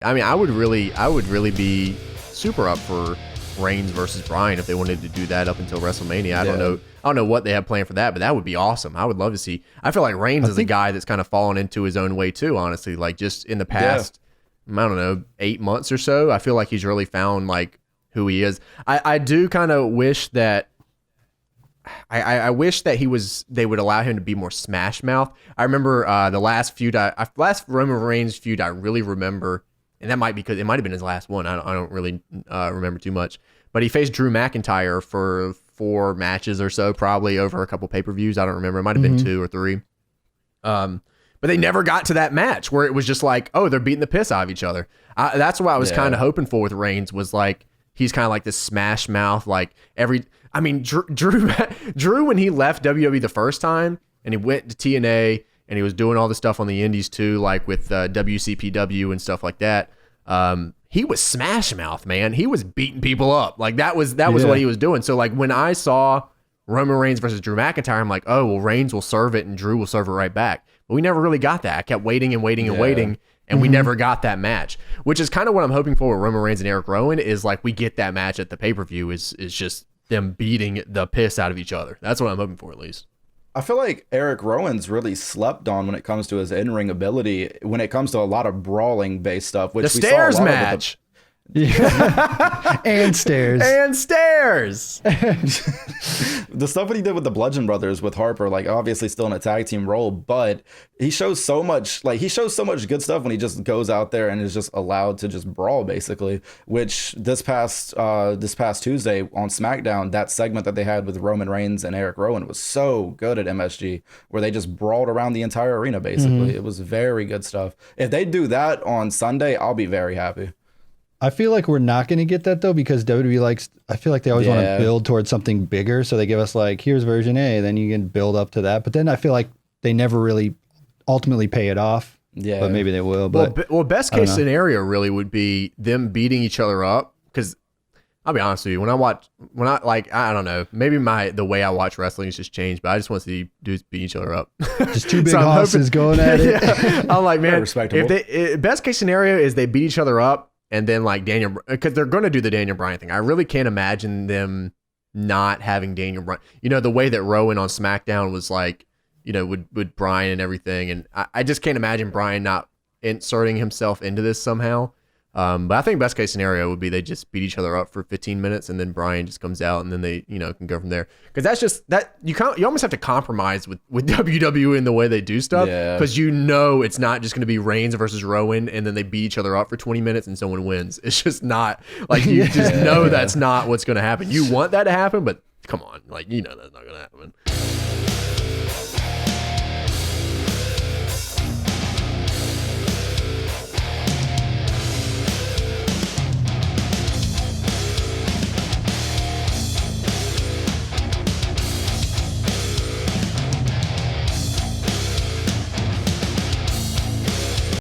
I mean, I would really be super up for Reigns versus Bryan if they wanted to do that up until WrestleMania. I don't know what they have planned for that, but that would be awesome. I would love to see. I feel like Reigns is a guy that's kind of fallen into his own way too, honestly. Like just in the past, I don't know, 8 months or so, I feel like he's really found like who he is. I do kind of wish that I wish that they would allow him to be more Smash Mouth. I remember the last Roman Reigns feud I really remember, and that might be because it might have been his last one. I don't really remember too much. But he faced Drew McIntyre for 4 matches or so, probably over a couple pay-per-views. I don't remember. It might have been 2 or 3. But they never got to that match where it was just like, oh, they're beating the piss out of each other. That's what I was kind of hoping for with Reigns, was like, he's kind of like this Smash Mouth. Like Drew, when he left WWE the first time and he went to TNA and he was doing all the stuff on the indies too, like with WCPW and stuff like that. He was Smash Mouth, man. He was beating people up. Like that was what he was doing. So like when I saw Roman Reigns versus Drew McIntyre, I'm like, oh, well, Reigns will serve it and Drew will serve it right back. But we never really got that. I kept waiting and waiting and waiting, and we never got that match, which is kind of what I'm hoping for with Roman Reigns and Eric Rowan, is like we get that match at the pay-per-view is just them beating the piss out of each other. That's what I'm hoping for, at least. I feel like Eric Rowan's really slept on when it comes to his in-ring ability, when it comes to a lot of brawling-based stuff. Which the stairs match. And stairs. And stairs. The stuff that he did with the Bludgeon Brothers with Harper, like obviously still in a tag team role, but he shows so much good stuff when he just goes out there and is just allowed to just brawl, basically. Which this past Tuesday on SmackDown, that segment that they had with Roman Reigns and Eric Rowan was so good at MSG, where they just brawled around the entire arena, basically. It was very good stuff. If they do that on Sunday, I'll be very happy. I feel like we're not going to get that though, because WWE I feel like they always want to build towards something bigger. So they give us like, here's version A, then you can build up to that. But then I feel like they never really ultimately pay it off. Yeah. But maybe they will. But well, best case scenario really would be them beating each other up. Because I'll be honest with you, I don't know, maybe the way I watch wrestling has just changed, but I just want to see dudes beat each other up. Just two big hosses going at it. I'm like, man, best case scenario is they beat each other up. And then like Daniel, because they're going to do the Daniel Bryan thing. I really can't imagine them not having Daniel Bryan. You know, the way that Rowan on SmackDown was like, you know, with Bryan and everything. And I just can't imagine Bryan not inserting himself into this somehow. But I think best case scenario would be they just beat each other up for 15 minutes and then Bryan just comes out and then they, you know, can go from there. Because that's just that you almost have to compromise with WWE in the way they do stuff, because you know it's not just going to be Reigns versus Rowan and then they beat each other up for 20 minutes and someone wins. It's just not like you just know that's not what's going to happen. You want that to happen, but come on, like, you know that's not going to happen.